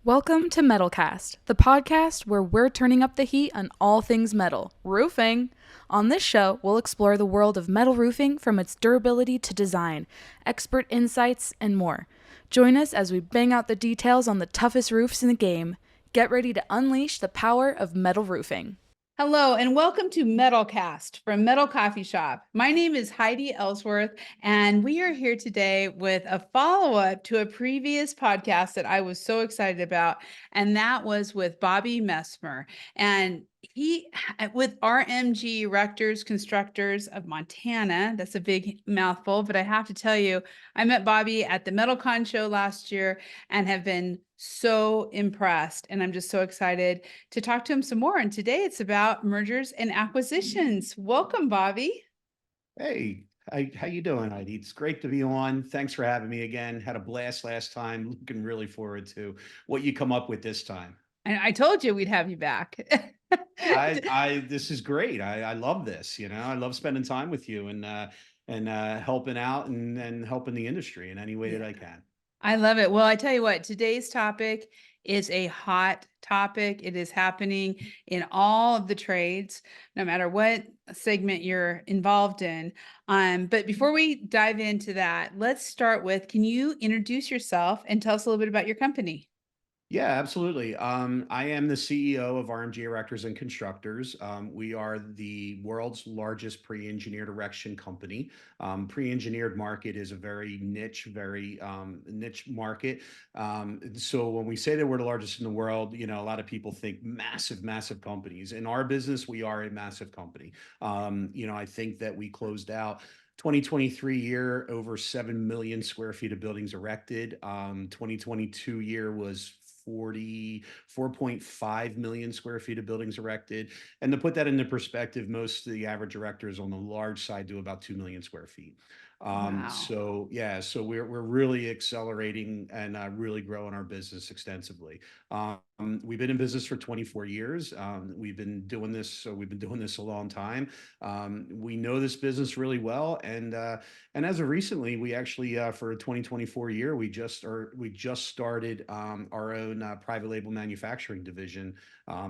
Welcome to MetalCast, the podcast where we're turning up the heat on all things metal, roofing. On this show, we'll explore the world of metal roofing from its durability to design, expert insights, and more. Join us as we bang out the details on the toughest roofs in the game. Get ready to unleash the power of metal roofing. Hello, and welcome to MetalCast from Metal Coffee Shop. My name is Heidi Ellsworth, and we are here today with a follow-up to a previous podcast that I was so excited about, and that was with Bobby Mesmer. And he, with RMGErectors, Constructors of Montana, that's a big mouthful, but I have to tell you, I met Bobby at the MetalCon show last year and have been so impressed. And I'm just so excited to talk to him some more. And today it's about mergers and acquisitions. Welcome, Bobby. Hey, how you doing, Heidi? It's great to be on. Thanks for having me again. Had a blast last time. Looking really forward to what you come up with this time. And I told you we'd have you back. This is great. I love this. I love spending time with you and helping out and helping the industry in any way that I can. I love it. Well, I tell you what, today's topic is a hot topic. It is happening in all of the trades, no matter what segment you're involved in. But before we dive into that, let's start with, can you introduce yourself and tell us a little bit about your company? Yeah, absolutely. I am the CEO of RMGErectors and Constructors. We are the world's largest pre-engineered erection company. Pre-engineered market is a very niche market. So when we say that we're the largest in the world, a lot of people think massive, massive companies. In our business, we are a massive company. I think that we closed out 2023 year, over 7 million square feet of buildings erected. 2022 year was 44.5 million square feet of buildings erected. And to put that into perspective, most of the average erectors on the large side do about 2 million square feet. Wow. So we're really accelerating and really growing our business extensively. We've been in business for 24 years. We've been doing this a long time. We know this business really well, and as of recently, we actually for a 2024 year, we just started our own private label manufacturing division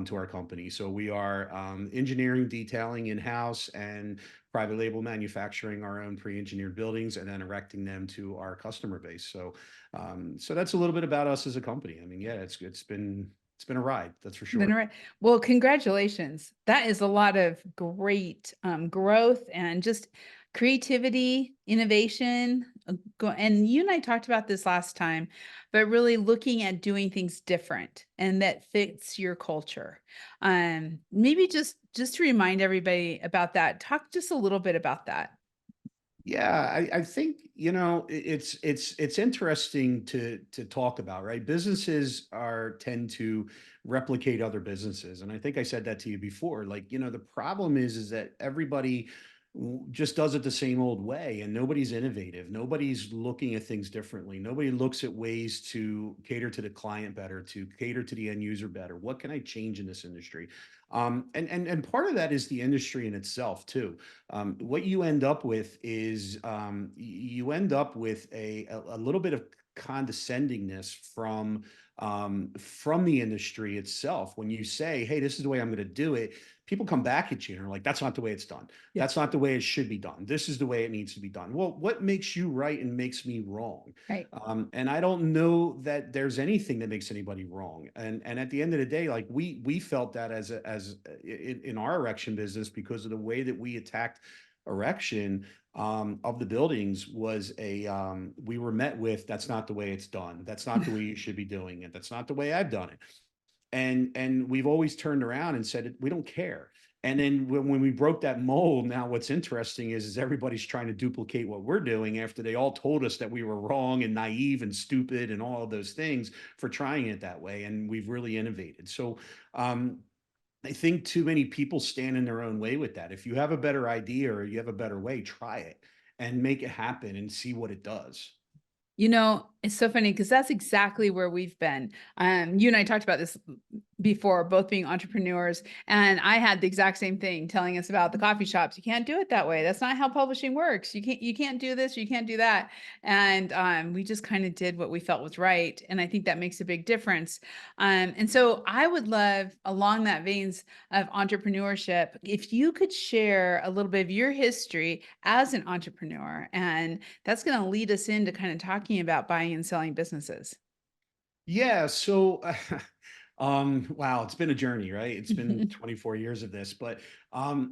to our company. So we are engineering, detailing in-house, and private label manufacturing our own pre-engineered buildings and then erecting them to our customer base. So that's a little bit about us as a company. I mean, yeah, it's been a ride, that's for sure. Right. Well, congratulations. That is a lot of great growth and just creativity, innovation. And you and I talked about this last time, but really looking at doing things different and that fits your culture. Maybe just to remind everybody about that, talk just a little bit about that. Yeah, I think it's interesting to talk about, right? Businesses tend to replicate other businesses, and I think I said that to you before. Like, the problem is that everybody just does it the same old way, and nobody's innovative. Nobody's looking at things differently. Nobody looks at ways to cater to the client better, to cater to the end user better. What can I change in this industry? And part of that is the industry in itself too. What you end up with is you end up with a little bit of condescendingness from the industry itself. When you say, hey, this is the way I'm going to do it, people come back at you and are like, that's not the way it's done. Yeah. That's not the way it should be done. This is the way it needs to be done. Well, what makes you right and makes me wrong? Right. And I don't know that there's anything that makes anybody wrong. And at the end of the day, like we felt that in our erection business, because of the way that we attacked erection of the buildings, was we were met with, that's not the way it's done. That's not the way you should be doing it. That's not the way I've done it. And we've always turned around and said, we don't care. And then when we broke that mold, now what's interesting is everybody's trying to duplicate what we're doing after they all told us that we were wrong and naive and stupid and all of those things for trying it that way. And we've really innovated. So I think too many people stand in their own way with that. If you have a better idea or you have a better way, try it and make it happen and see what it does. It's so funny because that's exactly where we've been. You and I talked about this before, both being entrepreneurs. And I had the exact same thing telling us about the coffee shops. You can't do it that way. That's not how publishing works. You can't do this, you can't do that. And we just kind of did what we felt was right. And I think that makes a big difference. And so I would love, along that veins of entrepreneurship, if you could share a little bit of your history as an entrepreneur. And that's going to lead us into kind of talking about buying and selling businesses. Yeah, so wow, it's been a journey, right? It's been 24 years of this, but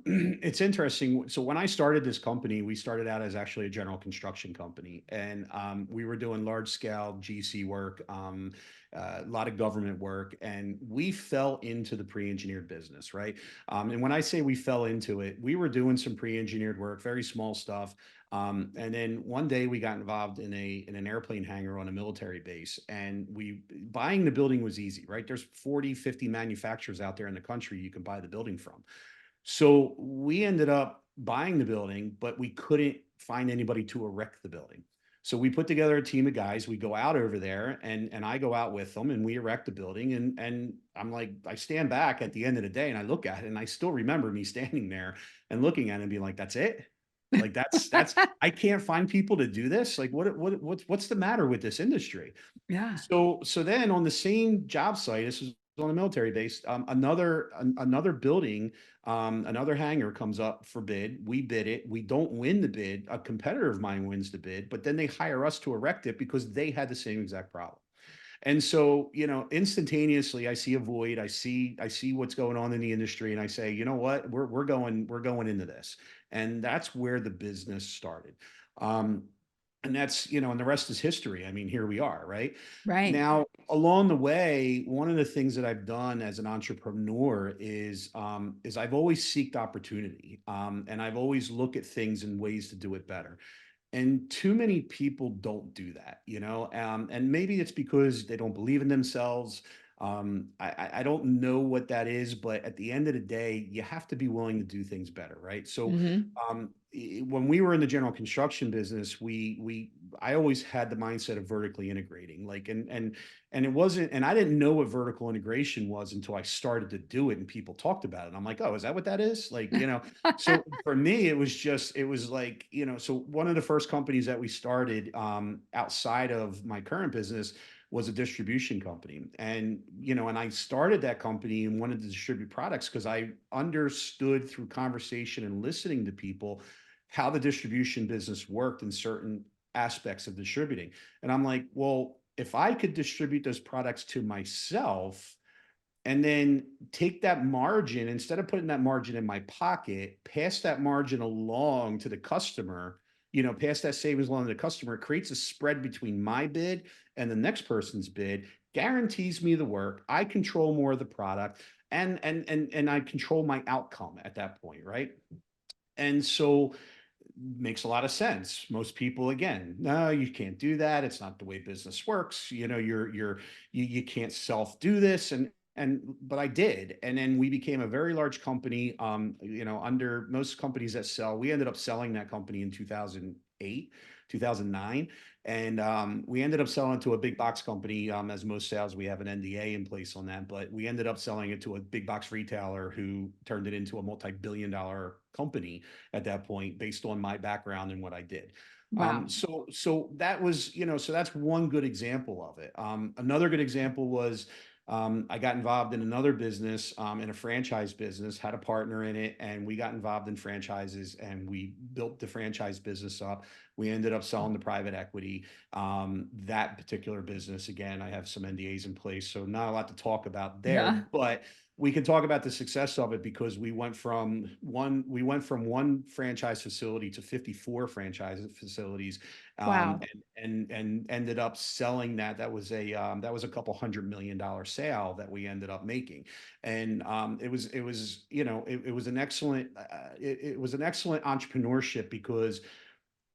it's interesting. So when I started this company, we started out as actually a general construction company, and we were doing large scale GC work, a lot of government work, and we fell into the pre-engineered business, right? And when I say we fell into it, we were doing some pre-engineered work, very small stuff. And then one day we got involved in an airplane hangar on a military base, and we buying the building was easy, right? There's 40, 50 manufacturers out there in the country you can buy the building from. So we ended up buying the building, but we couldn't find anybody to erect the building. So we put together a team of guys. We go out over there, and I go out with them, and we erect the building. And I'm like, I stand back at the end of the day and I look at it, and I still remember me standing there and looking at it and being like, that's it. Like that's I can't find people to do this. Like what's the matter with this industry? Yeah. So then on the same job site, this is on a military base, another building, another hangar comes up for bid. We bid it. We don't win the bid. A competitor of mine wins the bid, but then they hire us to erect it because they had the same exact problem. And so, instantaneously I see a void. I see what's going on in the industry, and I say, you know what, we're going into this. And that's where the business started. Um, and that's, and the rest is history. I mean, here we are, right? Right. Now, along the way, one of the things that I've done as an entrepreneur is I've always seeked opportunity, and I've always looked at things and ways to do it better. And too many people don't do that, and maybe it's because they don't believe in themselves. I don't know what that is, but at the end of the day, you have to be willing to do things better, right? So Hmm. when we were in the general construction business, I always had the mindset of vertically integrating, like, and it wasn't, and I didn't know what vertical integration was until I started to do it and people talked about it. And I'm like, oh, is that what that is? Like, so for me, it was like, so one of the first companies that we started outside of my current business was a distribution company. And I started that company and wanted to distribute products because I understood through conversation and listening to people how the distribution business worked in certain aspects of distributing. And I'm like, well, if I could distribute those products to myself, and then take that margin, instead of putting that margin in my pocket, pass that margin along to the customer, pass that savings along to the customer, it creates a spread between my bid and the next person's bid, guarantees me the work. I control more of the product, and I control my outcome at that point, right? And so makes a lot of sense. Most people, again, no, you can't do that. It's not the way business works. You can't self do this. But I did. And then we became a very large company. Under most companies that sell, we ended up selling that company in 2008, 2009. And we ended up selling to a big box company. As most sales, we have an NDA in place on that, but we ended up selling it to a big box retailer who turned it into a multi-billion-dollar company at that point, based on my background and what I did. Wow. So that was, so that's one good example of it. Another good example was I got involved in another business, in a franchise business, had a partner in it, and we got involved in franchises and we built the franchise business up. We ended up selling to private equity. That particular business, again, I have some NDAs in place, so not a lot to talk about Yeah. there, but we can talk about the success of it because we went from one franchise facility to 54 franchise facilities, Wow. and ended up selling that. That was a couple $100 million sale that we ended up making. And it was an excellent it was an excellent entrepreneurship because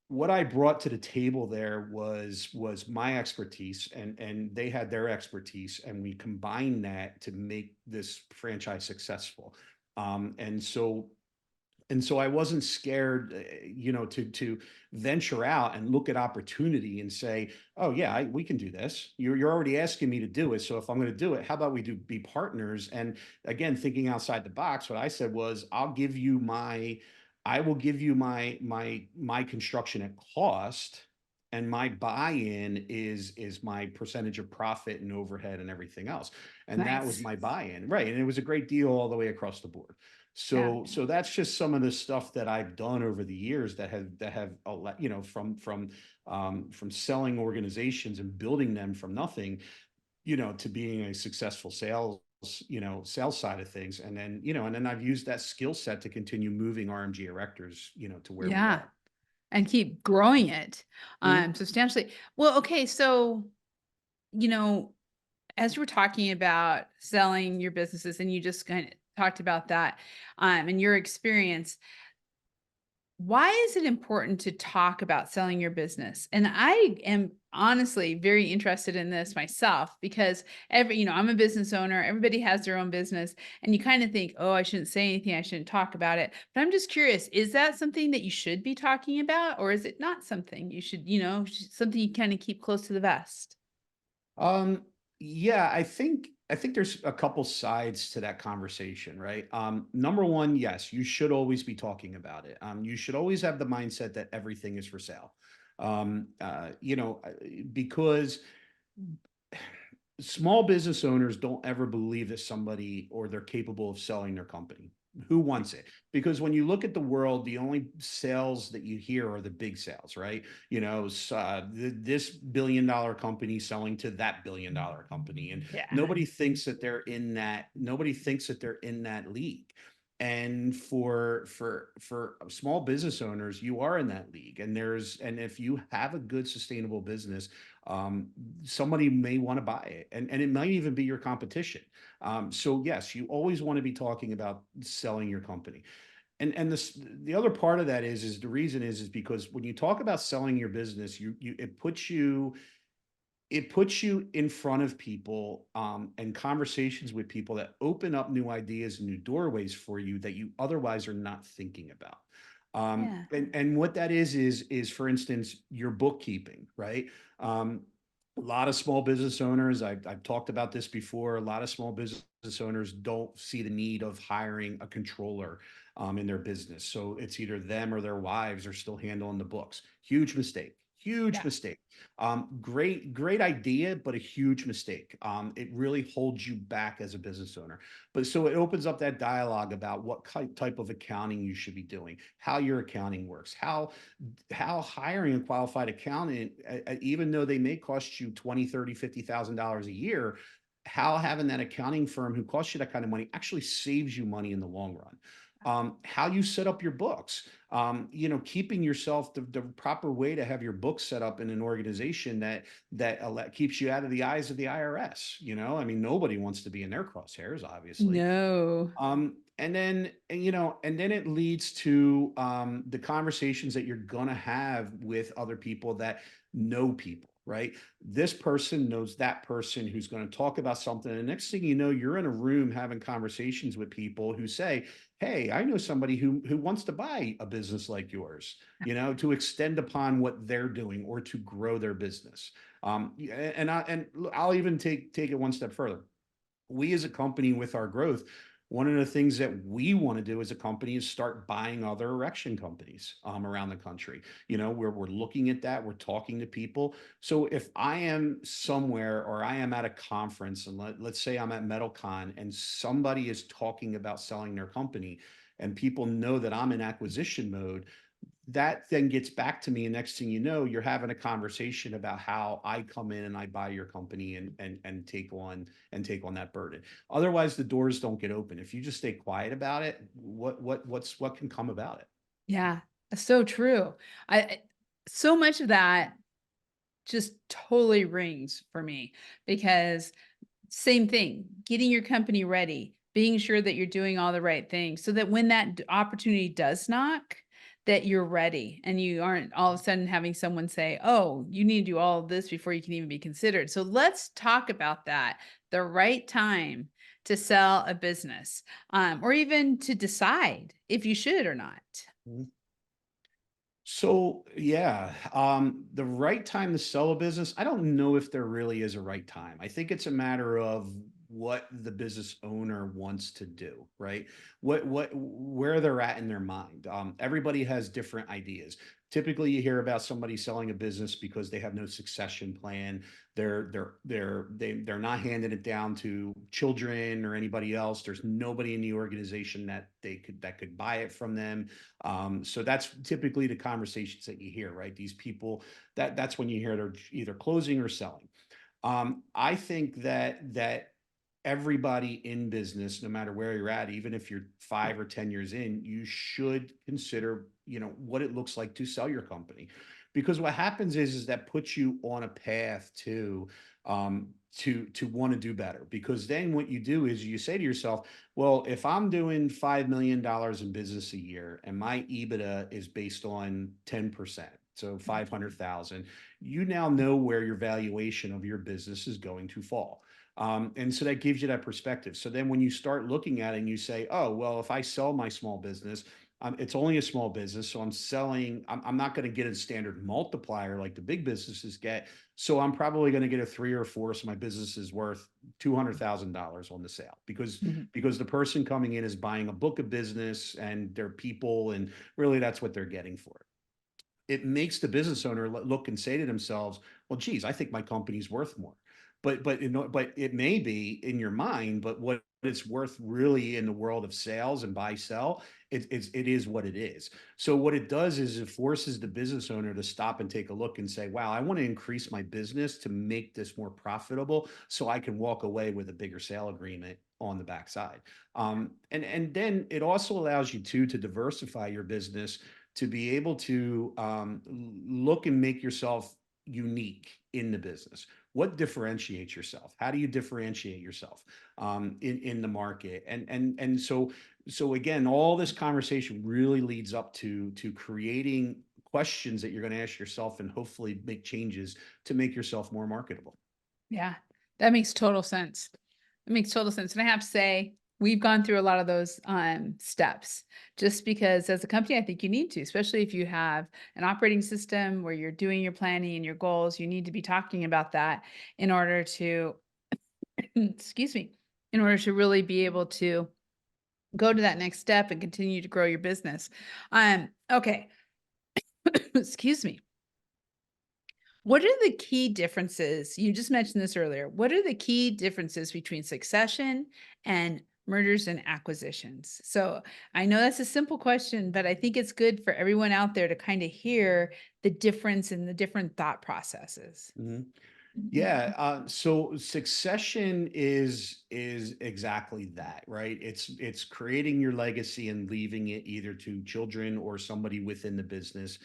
what I brought to the table there was my expertise, and they had their expertise, and we combined that to make this franchise successful. And so And so I wasn't scared, to venture out and look at opportunity and say, "Oh yeah, we can do this. You're already asking me to do it, so if I'm going to do it, how about we be partners?" And again, thinking outside the box, what I said was, I will give you my construction at cost, and my buy-in is my percentage of profit and overhead and everything else. And that was Nice. my buy-in, right? And it was a great deal all the way across the board. Yeah. So that's just some of the stuff that I've done over the years that have from selling organizations and building them from nothing, to being a successful sales side of things. And then I've used that skill set to continue moving RMG Erectors, to where we Yeah. are. And keep growing it Mhm. substantially. Well, okay. So, you know, as you were talking about selling your businesses and you just kind of talked about that and your experience, why is it important to talk about selling your business? And I am honestly very interested in this myself because I'm a business owner, everybody has their own business, and you kind of think, oh, I shouldn't say anything, I shouldn't talk about it. But I'm just curious, is that something that you should be talking about, or is it not something you should, something you kind of keep close to the vest? Um, yeah, I think there's a couple sides to that conversation, right? Number one, yes, you should always be talking about it. You should always have the mindset that everything is for sale. Because small business owners don't ever believe that somebody or they're capable of selling their company. Who wants it? Because when you look at the world, the only sales that you hear are the big sales, right? This billion-dollar company selling to that billion-dollar company, and Yeah. nobody thinks that they're in that league. And for small business owners, you are in that league, and if you have a good sustainable business, um, somebody may want to buy it, and it might even be your competition. So yes, you always want to be talking about selling your company. And the other part of that is the reason is because when you talk about selling your business, it puts you in front of people, and conversations with people that open up new ideas and new doorways for you that you otherwise are not thinking about. Yeah. And what that is, for instance, your bookkeeping, right? A lot of small business owners, I've talked about this before, a lot of small business owners don't see the need of hiring a controller in their business. So it's either them or their wives are still handling the books. Huge mistake. Huge Yeah. mistake. Great idea, but a huge mistake. It really holds you back as a business owner. But so it opens up that dialogue about what type of accounting you should be doing, how your accounting works, how hiring a qualified accountant, even though they may cost you 20, 30, $50,000 a year, how having that accounting firm who costs you that kind of money actually saves you money in the long run. How you set up your books, keeping yourself the proper way to have your books set up in an organization that keeps you out of the eyes of the IRS. I mean, nobody wants to be in their crosshairs, obviously. No. And then it leads to the conversations that you're gonna have with other people that know people, right? This person knows that person who's going to talk about something. And the next thing you know, you're in a room having conversations with people who say, "Hey, I know somebody who wants to buy a business like yours, to extend upon what they're doing or to grow their business." And I'll even take it one step further. We as a company with our growth, one of the things that we want to do as a company is start buying other erection companies around the country. We're looking at that. We're talking to people. So if I am somewhere or I am at a conference, and let's say I'm at MetalCon and somebody is talking about selling their company, and people know that I'm in acquisition mode, that then gets back to me, and next thing you know, you're having a conversation about how I come in and I buy your company and take on that burden. Otherwise, the doors don't get open. If you just stay quiet about it, what can come about it? Yeah. So true. So much of that just totally rings for me because same thing, getting your company ready, being sure that you're doing all the right things so that when that opportunity does knock, that you're ready and you aren't all of a sudden having someone say, "Oh, you need to do all of this before you can even be considered." So let's talk about that. the right time to sell a business, or even to decide if you should or not? Mhm. So yeah, the right time to sell a business, I don't know if there really is a right time. I think it's a matter of what the business owner wants to do, right? Where they're at in their mind. Everybody has different ideas. Typically, you hear about somebody selling a business because they have no succession plan. They're not handing it down to children or anybody else. There's nobody in the organization that could buy it from them. So that's typically the conversations that you hear, right? These people, that's when you hear they're either closing or selling. I think that everybody in business, no matter where you're at, even if you're 5 or 10 years in, you should consider, what it looks like to sell your company, because what happens is that puts you on a path to want to do better. Because then what you do is you say to yourself, well, if I'm doing $5 million in business a year and my EBITDA is based on 10%, so 500,000, you now know where your valuation of your business is going to fall. And so that gives you that perspective. So then when you start looking at it and you say, oh, well, if I sell my small business, it's only a small business. So I'm not going to get a standard multiplier like the big businesses get. So I'm probably going to get a 3 or 4. So my business is worth $200,000 on the sale, Mhm. because the person coming in is buying a book of business and their people. And really that's what they're getting for it. It makes the business owner look and say to themselves, well, geez, I think my company's worth more. But it may be in your mind, but what it's worth really in the world of sales and buy sell, it is what it is. So what it does is it forces the business owner to stop and take a look and say, wow, I want to increase my business to make this more profitable so I can walk away with a bigger sale agreement on the backside. And then it also allows you to diversify your business, to be able to look and make yourself unique in the business. What differentiates yourself? How do you differentiate yourself in the market? And so again, all this conversation really leads up to creating questions that you're going to ask yourself and hopefully make changes to make yourself more marketable. Yeah, that makes total sense. It makes total sense. And I have to say, we've gone through a lot of those steps just because as a company, I think you need to, especially if you have an operating system where you're doing your planning and your goals, you need to be talking about that in order to, excuse me, in order to really be able to go to that next step and continue to grow your business. Okay. Excuse me. What are the key differences? You just mentioned this earlier. What are the key differences between succession and mergers and acquisitions? So I know that's a simple question, but I think it's good for everyone out there to kind of hear the difference in the different thought processes. Mhm. Yeah, so succession is exactly that, right? It's creating your legacy and leaving it either to children or somebody within the business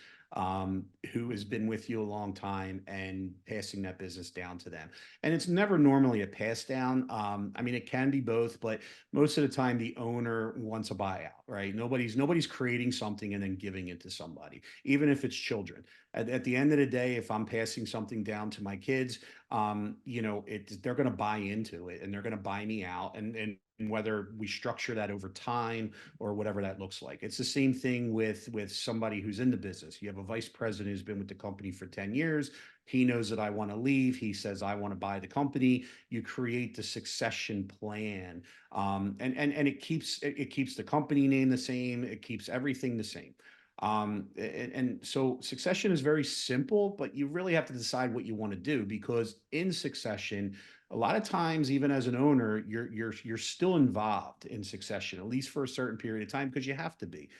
who has been with you a long time, and passing that business down to them. And it's never normally a pass down. I mean, it can be both, but most of the time the owner wants a buyout, right? Nobody's creating something and then giving it to somebody, even if it's children. At the end of the day, if I'm passing something down to my kids, they're going to buy into it and they're going to buy me out. And whether we structure that over time or whatever that looks like, it's the same thing with somebody who's in the business. You have a vice president who's been with the company for 10 years. He knows that I want to leave. He says, I want to buy the company. You create the succession plan. And it keeps the company name the same. It keeps everything the same. And so succession is very simple, but you really have to decide what you want to do, because in succession, a lot of times, even as an owner, you're still involved in succession, at least for a certain period of time, because you have to be.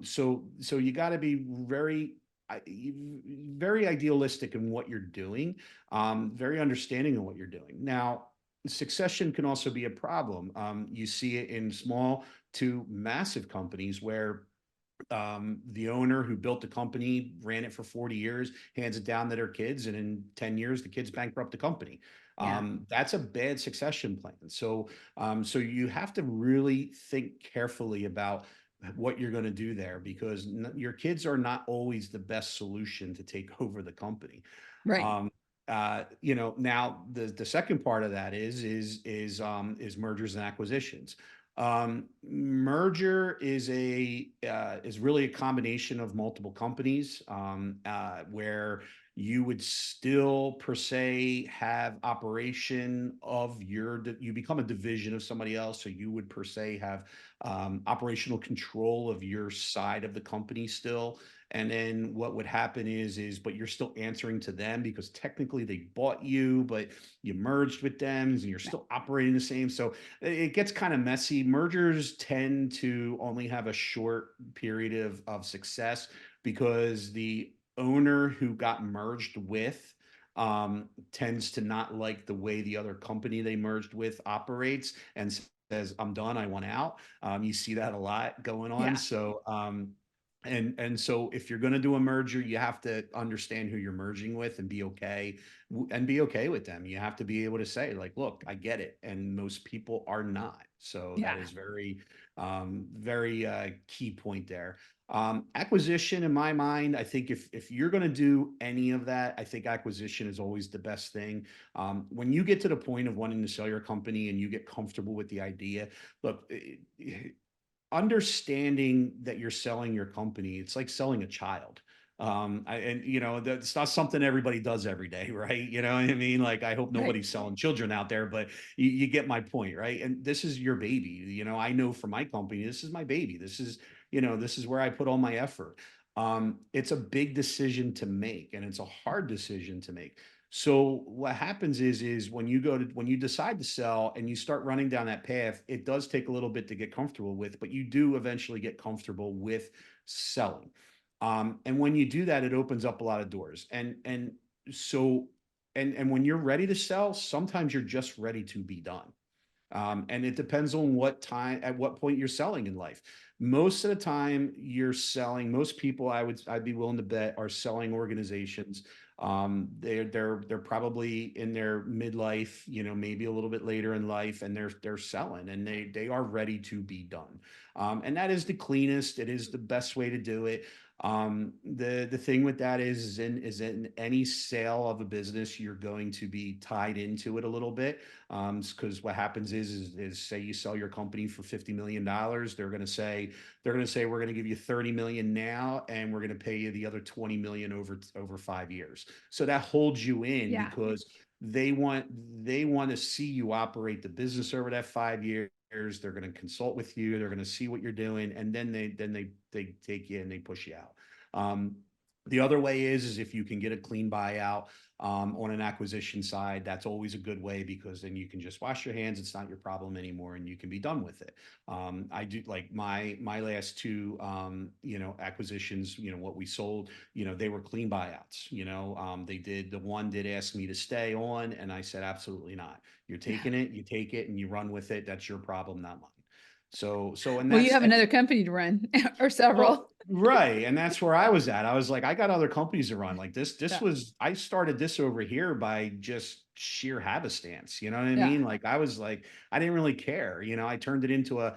So you got to be very idealistic in what you're doing, very understanding of what you're doing. Now, succession can also be a problem. You see it in small to massive companies where the owner who built the company ran it for 40 years, hands it down to their kids, and in 10 years the kids bankrupt the company. Yeah. That's a bad succession plan. So you have to really think carefully about what you're going to do there, because your kids are not always the best solution to take over the company. Right. um, Now the second part of that is mergers and acquisitions. Merger is really a combination of multiple companies, where you would still per se have operation of you become a division of somebody else, so you would per se have operational control of your side of the company still. And then what would happen but you're still answering to them because technically they bought you, but you merged with them and you're still operating the same. So it gets kind of messy. Mergers tend to only have a short period of success because the owner who got merged with tends to not like the way the other company they merged with operates and says, I'm done, I want out. You see that a lot going on. Yeah. So, and so if you're going to do a merger, you have to understand who you're merging with and be okay with them. You have to be able to say like, look, I get it. And most people are not. So that Yeah. is very key point there. Acquisition in my mind, I think if you're going to do any of that, I think acquisition is always the best thing. When you get to the point of wanting to sell your company and you get comfortable with the idea, look, understanding that you're selling your company, it's like selling a child. That's not something everybody does every day, right? You know what I mean? Like, I hope Right. nobody's selling children out there, but you get my point, right? And this is your baby. I know for my company, this is my baby. This is where I put all my effort. It's a big decision to make, and it's a hard decision to make. So what happens is when you decide to sell and you start running down that path, it does take a little bit to get comfortable with, but you do eventually get comfortable with selling. And when you do that, it opens up a lot of doors. So and when you're ready to sell, sometimes you're just ready to be done. And it depends on at what point you're selling in life. Most of the time most people I'd be willing to bet are selling organizations. They're probably in their midlife, maybe a little bit later in life, and they're selling and they are ready to be done. And that is the cleanest, it is the best way to do it. The thing with that is in any sale of a business, you're going to be tied into it a little bit. Because what happens is say you sell your company for $50 million, they're going to say we're going to give you 30 million now, and we're going to pay you the other 20 million over 5 years. So that holds you in Yeah. because they want to see you operate the business over that 5 years. They're going to consult with you. They're going to see what you're doing, and then they take you and they push you out. The other way is if you can get a clean buyout on an acquisition side, that's always a good way because then you can just wash your hands. It's not your problem anymore, and you can be done with it. I do like my last two acquisitions. What we sold, they were clean buyouts. The one did ask me to stay on, and I said absolutely not. You're Yeah. taking it, you take it, and you run with it. That's your problem, not mine. And Well, you that's have another company to run or well, several. right. And that's where I was at. I was like, I got other companies to run. Like Yeah. I started this over here by just sheer happenstance. You know what I Yeah. mean? Like, I was like, I didn't really care. I turned it into a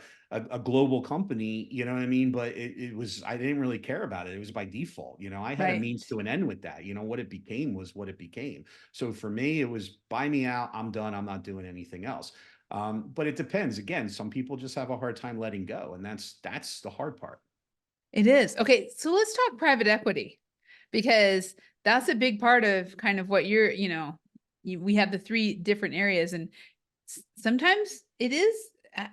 global company, you know what I mean? But I didn't really care about it. It was by default. I had a Right. means to an end with that. What it became was what it became. So for me, it was buy me out. I'm done. I'm not doing anything else. But it depends. Again, some people just have a hard time letting go. And that's the hard part. It is. Okay, so let's talk private equity because that's a big part of kind of what we have the three different areas, and sometimes it is,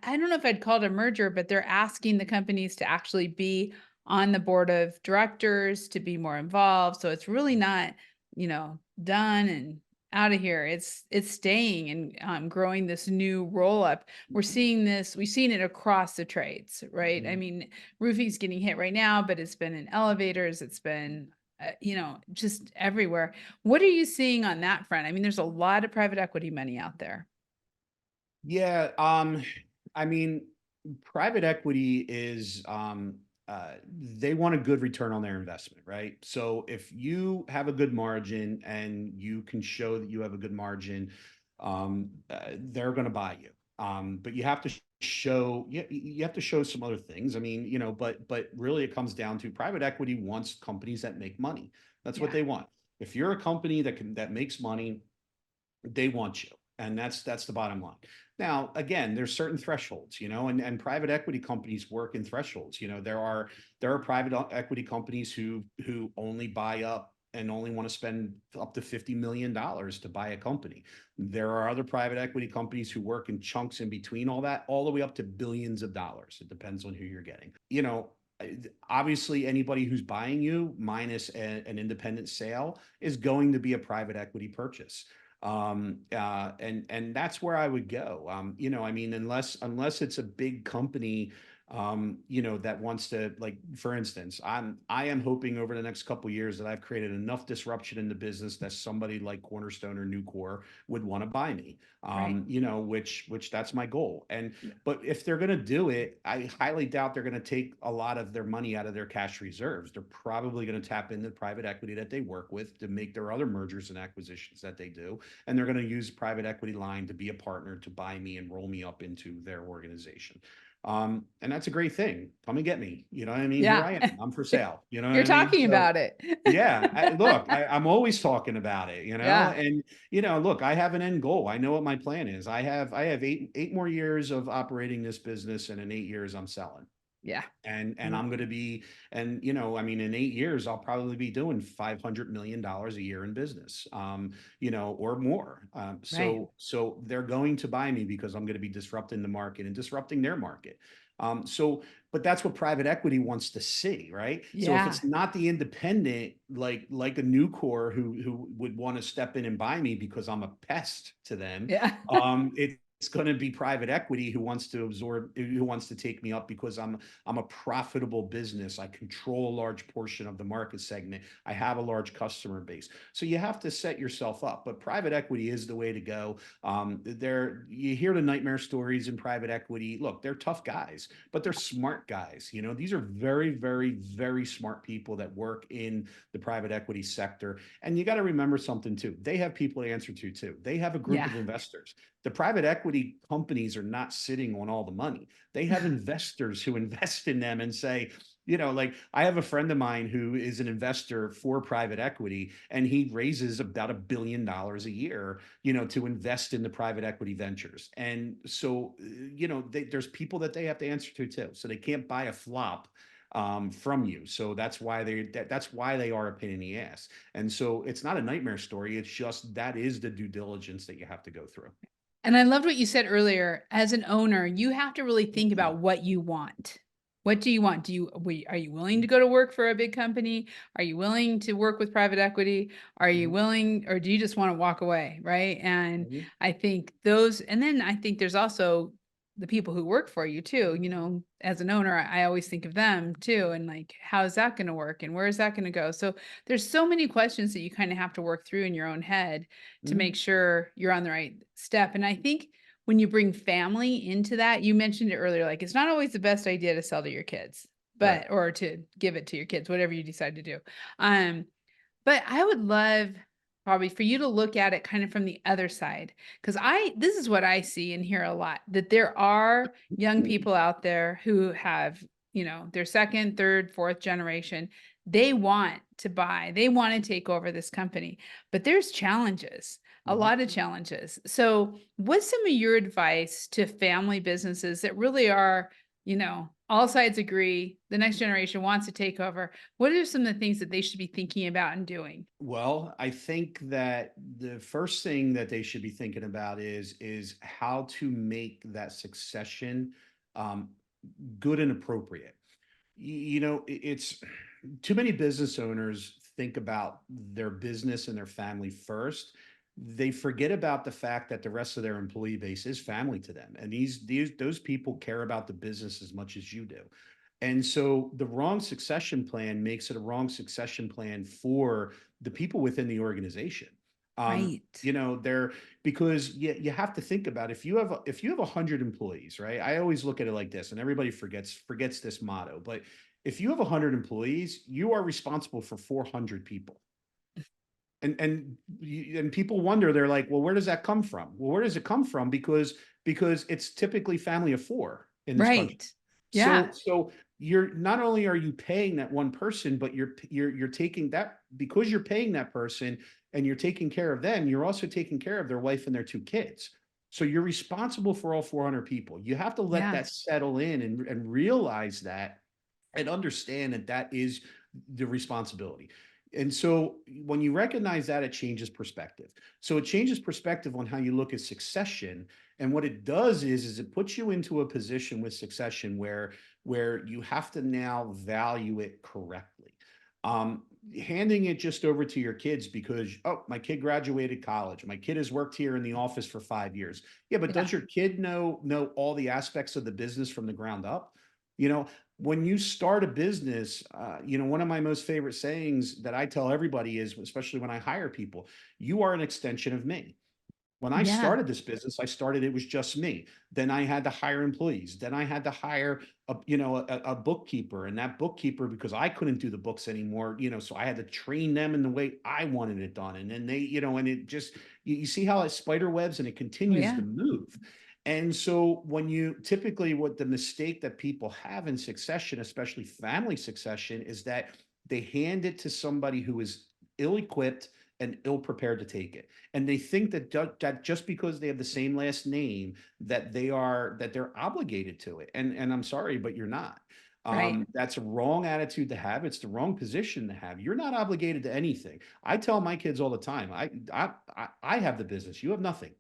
I don't know if I'd call it a merger, but they're asking the companies to actually be on the board of directors to be more involved. So it's really not, done and out of here. It's staying and growing this new roll up. We've seen it across the trades, right? I Mhm. mean, roofing's getting hit right now, but it's been in elevators, it's been just everywhere. What are you seeing on that front? I mean, there's a lot of private equity money out there. Yeah, I mean, private equity is they want a good return on their investment, right? So if you have a good margin and you can show that you have a good margin, they're going to buy you. But you have to show some other things. I mean, but really it comes down to private equity wants companies that make money. That's what Yeah. they want. If you're a company that makes money, they want you. And that's the bottom line. Now, again, there's certain thresholds, and private equity companies work in thresholds. There are private equity companies who only buy up and only want to spend up to $50 million to buy a company. There are other private equity companies who work in chunks in between all that, all the way up to billions of dollars. It depends on who you're getting. Obviously, anybody who's buying you minus an independent sale is going to be a private equity purchase. And that's where I would go. I mean, unless it's a big company, that wants to, like, for instance, I am hoping over the next couple of years that I've created enough disruption in the business that somebody like Cornerstone or Nucor would want to buy me. Right. Which that's my goal. Yeah. But if they're going to do it, I highly doubt they're going to take a lot of their money out of their cash reserves. They're probably going to tap into private equity that they work with to make their other mergers and acquisitions that they do. And they're going to use private equity line to be a partner to buy me and roll me up into their organization. And that's a great thing. Come and get me. You know what I mean? Here Yeah. I am. I'm for sale. You know what You're I mean? talking So about it. yeah, look, I'm always talking about it, Yeah. and look, I have an end goal. I know what my plan is. I have eight more years of operating this business, and in 8 years I'm selling. Yeah. And I'm going to be, and I mean, in 8 years, I'll probably be doing $500 million a year in business, or more. Right. So they're going to buy me because I'm going to be disrupting the market and disrupting their market. But that's what private equity wants to see, right? So if Yeah. it's not the independent, like a Nucor who would want to step in and buy me because I'm a pest to them, Yeah. it's going to be private equity who wants to take me up because I'm a profitable business. I control a large portion of the market segment. I have a large customer base. So you have to set yourself up. But private equity is the way to go. You hear the nightmare stories in private equity. Look, they're tough guys, but they're smart guys. These are very, very, very smart people that work in the private equity sector. And you got to remember something too. They have people to answer to too. They have a group Yeah. of investors. The private equity companies are not sitting on all the money. They have investors who invest in them and say, like, I have a friend of mine who is an investor for private equity, and he raises about $1 billion a year, to invest in the private equity ventures. And so, there's people that they have to answer to too. So they can't buy a flop from you. So that's why they are a pain in the ass. And so it's not a nightmare story. It's just that is the due diligence that you have to go through. And I loved what you said earlier. As an owner, you have to really think about what you want. What do you want? Are you willing to go to work for a big company? Are you willing to work with private equity? Are you willing, or do you just want to walk away? Right. And Mhm. I think and then I think there's also the people who work for you too. As an owner, I always think of them too. And like, how is that going to work? And where is that going to go? So there's so many questions that you kind of have to work through in your own head to make Mhm. sure you're on the right step. And I think when you bring family into that, you mentioned it earlier, like it's not always the best idea to sell to your kids, Right. or to give it to your kids, whatever you decide to do. But I would love probably for you to look at it kind of from the other side. Because this is what I see and hear a lot, that there are young people out there who have, their second, third, fourth generation. They want to buy, they want to take over this company, but there's challenges, a Mhm. lot of challenges. So what's some of your advice to family businesses that really are, all sides agree, the next generation wants to take over? What are some of the things that they should be thinking about and doing? Well, I think that the first thing that they should be thinking about is how to make that succession um, good and appropriate. It's too many business owners think about their business and their family first. They forget about the fact that the rest of their employee base is family to them, and those people care about the business as much as you do. And so the wrong succession plan makes it a wrong succession plan for the people within the organization. Right. They're because you have to think about if you have 100 employees, right? I always look at it like this, and everybody forgets this motto. But if you have 100 employees, you are responsible for 400 people. And people wonder, they're like, well, where does that come from? Well, where does it come from? Because it's typically family of four in this country. Right. Yeah. So you're not only are you paying that one person, but you're taking that, because you're paying that person and you're taking care of them, you're also taking care of their wife and their two kids. So you're responsible for all 400 people. You have to let Yeah. that settle in and realize that and understand that that is the responsibility. And so when you recognize that, it changes perspective. So it changes perspective on how you look at succession. And what it does is it puts you into a position with succession where you have to now value it correctly. Um, Handing it just over to your kids because, oh, my kid graduated college, my kid has worked here in the office for 5 years. Yeah, but Yeah. does your kid know all the aspects of the business from the ground up? You know, when you start a business, one of my most favorite sayings that I tell everybody is, especially when I hire people, you are an extension of me. When I Yeah. started this business, it was just me. Then I had to hire employees. Then I had to hire a bookkeeper, and that bookkeeper, because I couldn't do the books anymore, so I had to train them in the way I wanted it done. And then they, and it just, you see how it spider webs and it Oh, continues to yeah. move. And so when you typically, what the mistake that people have in succession, especially family succession, is that they hand it to somebody who is ill-equipped and ill-prepared to take it. And they think that just because they have the same last name, that they're obligated to it. And I'm sorry, but you're not. Right. That's a wrong attitude to have. It's the wrong position to have. You're not obligated to anything. I tell my kids all the time, I have the business. You have nothing.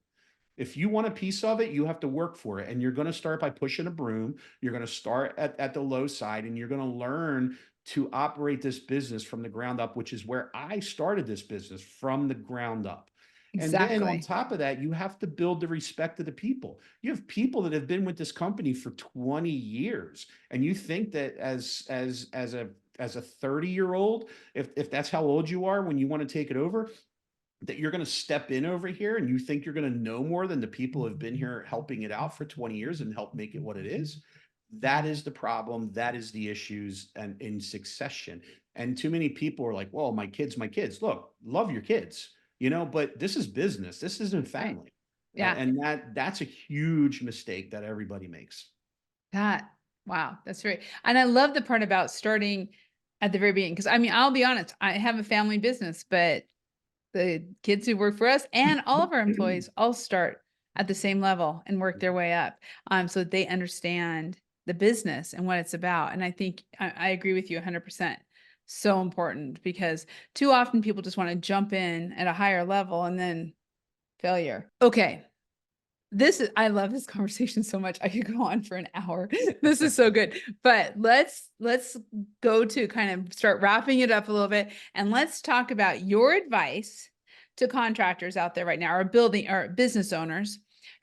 If you want a piece of it, you have to work for it. And you're going to start by pushing a broom. You're going to start at the low side, and you're going to learn to operate this business from the ground up, which is where I started this business, from the ground up. And then on Exactly. top of that, you have to build the respect of the people. You have people that have been with this company for 20 years. And you think that as a 30-year-old, if that's how old you are when you want to take it over, that you're going to step in over here and you think you're going to know more than the people who have been here helping it out for 20 years and help make it what it is. That is the problem. That is the issues and in succession. And too many people are like, well, my kids, my kids. Look, love your kids, but this is business. This isn't Right. family. Yeah. And that's a huge mistake that everybody makes. That, wow, that's great. And I love the part about starting at the very beginning. Cause I mean, I'll be honest, I have a family business, but the kids who work for us and all of our employees all start at the same level and work their way up, so that they understand the business and what it's about. And I think I agree with you 100%. So important, because too often people just want to jump in at a higher level and then failure. Okay. I love this conversation so much. I could go on for an hour. This is so good. But let's go to kind of start wrapping it up a little bit, and let's talk about your advice to contractors out there right now, or building or business owners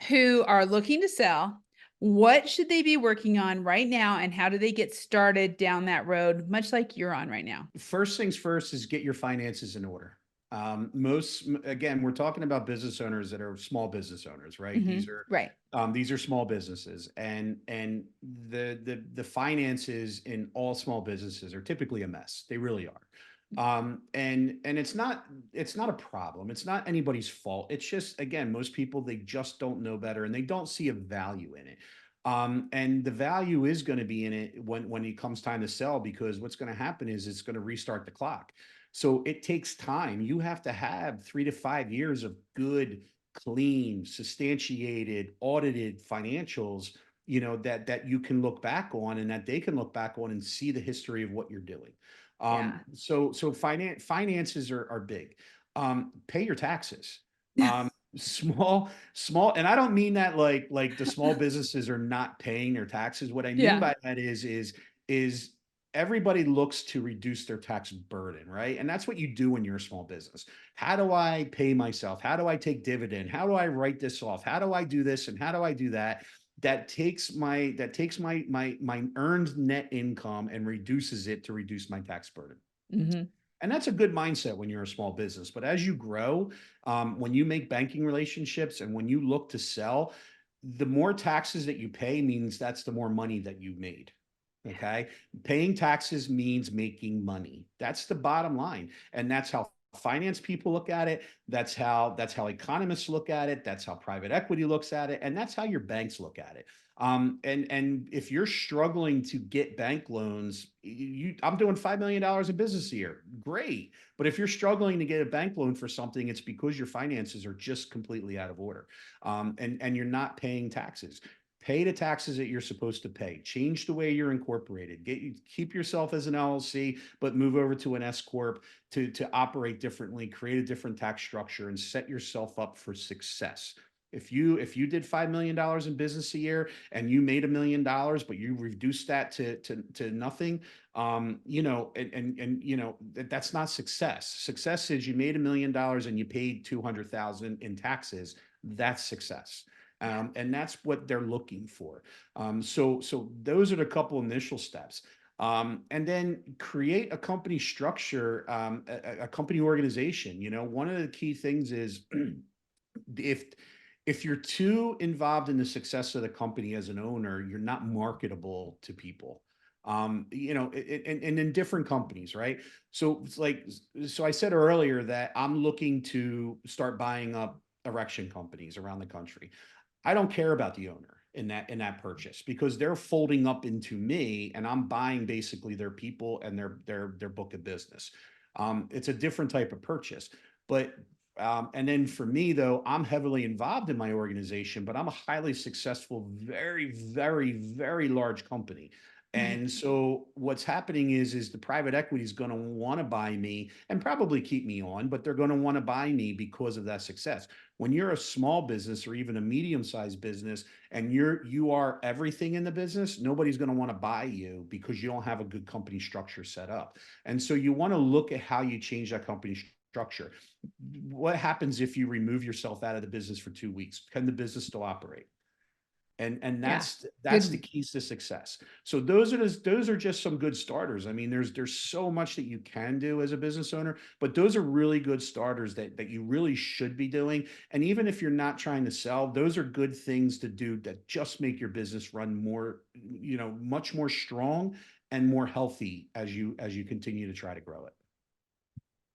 who are looking to sell. What should they be working on right now, and how do they get started down that road, much like you're on right now? First things first is get your finances in order. Again, we're talking about business owners that are small business owners, right? Hmm. Right. These are small businesses, and the finances in all small businesses are typically a mess. They really are. And it's not a problem. It's not anybody's fault. It's just, again, most people, they just don't know better and they don't see a value in it. And the value is going to be in it when it comes time to sell, because what's going to happen is it's going to restart the clock. So it takes time. You have to have 3 to 5 years of good, clean, substantiated, audited financials, that you can look back on and that they can look back on and see the history of what you're doing. Yeah. So finances are big. Pay your taxes. Small, and I don't mean that like the small businesses are not paying their taxes. What I mean Yeah. by that is everybody looks to reduce their tax burden, right? And that's what you do when you're a small business. How do I pay myself? How do I take dividend? How do I write this off? How do I do this and how do I do that? That takes my earned net income and reduces it to reduce my tax burden. Hmm. And that's a good mindset when you're a small business. But as you grow, when you make banking relationships and when you look to sell, the more taxes that you pay means that's the more money that you made. Okay. Paying taxes means making money. That's the bottom line. And that's how finance people look at it. That's how economists look at it. That's how private equity looks at it, and that's how your banks look at it. And if you're struggling to get bank loans, I'm doing $5 million in business a year. Great. But if you're struggling to get a bank loan for something, it's because your finances are just completely out of order. And you're not paying taxes. Pay the taxes that you're supposed to pay. Change the way you're incorporated. Keep yourself as an LLC, but move over to an S corp to operate differently, create a different tax structure, and set yourself up for success. If you did $5 million in business a year and you made $1 million, but you reduced that to nothing, that's not success. Success is you made $1 million and you paid 200,000 in taxes. That's success. And that's what they're looking for. So those are the couple initial steps. And then create a company structure, a company organization. One of the key things is if you're too involved in the success of the company as an owner, you're not marketable to people. And in different companies, right? So it's like, so I said earlier that I'm looking to start buying up erection companies around the country. I don't care about the owner in that purchase, because they're folding up into me and I'm buying basically their people and their book of business. It's a different type of purchase. But and then for me, though, I'm heavily involved in my organization, but I'm a highly successful, very, very, very large company. Right. And so what's happening is the private equity is going to want to buy me and probably keep me on, but they're going to want to buy me because of that success. When you're a small business or even a medium-sized business and you are everything in the business, nobody's going to want to buy you because you don't have a good company structure set up. And so you want to look at how you change that company structure. What happens if you remove yourself out of the business for 2 weeks? Can the business still operate? And Yeah. that's the Good. keys to success. So those are just some good starters. I mean, there's so much that you can do as a business owner, but those are really good starters that you really should be doing. And even if you're not trying to sell, those are good things to do that just make your business run more, much more strong and more healthy as you continue to try to grow it.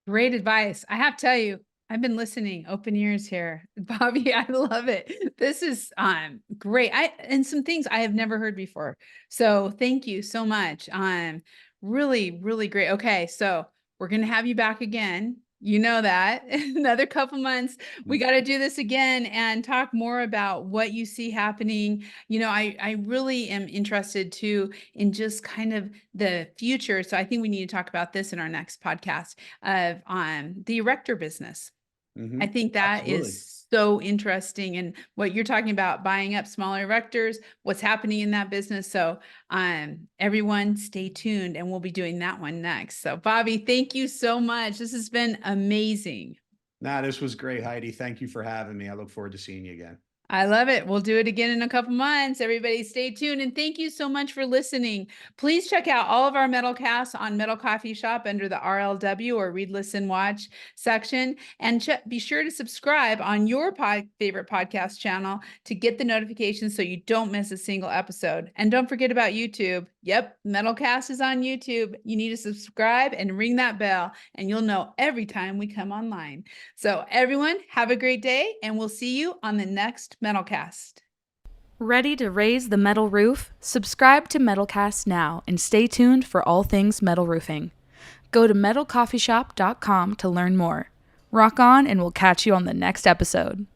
Great advice. I have to tell you, I've been listening, open ears here. Bobby, I love it. This is great. And some things I have never heard before. So thank you so much. Really, really great. Okay, so we're gonna have you back again. You know that. Another couple months. We got to do this again and talk more about what you see happening. I really am interested too in just kind of the future. So I think we need to talk about this in our next podcast of the erector business. I think that Absolutely. is so interesting. And what you're talking about, buying up smaller erectors, what's happening in that business. So everyone stay tuned and we'll be doing that one next. So Bobby, thank you so much. This has been amazing. Nah, this was great, Heidi. Thank you for having me. I look forward to seeing you again. I love it. We'll do it again in a couple months. Everybody stay tuned. And thank you so much for listening. Please check out all of our MetalCasts on Metal Coffee Shop under the RLW or Read, Listen, Watch section. And be sure to subscribe on your favorite podcast channel to get the notifications so you don't miss a single episode. And don't forget about YouTube. Yep, MetalCast is on YouTube. You need to subscribe and ring that bell, and you'll know every time we come online. So everyone, have a great day, and we'll see you on the next MetalCast. Ready to raise the metal roof? Subscribe to MetalCast now and stay tuned for all things metal roofing. Go to MetalCoffeeShop.com to learn more. Rock on, and we'll catch you on the next episode.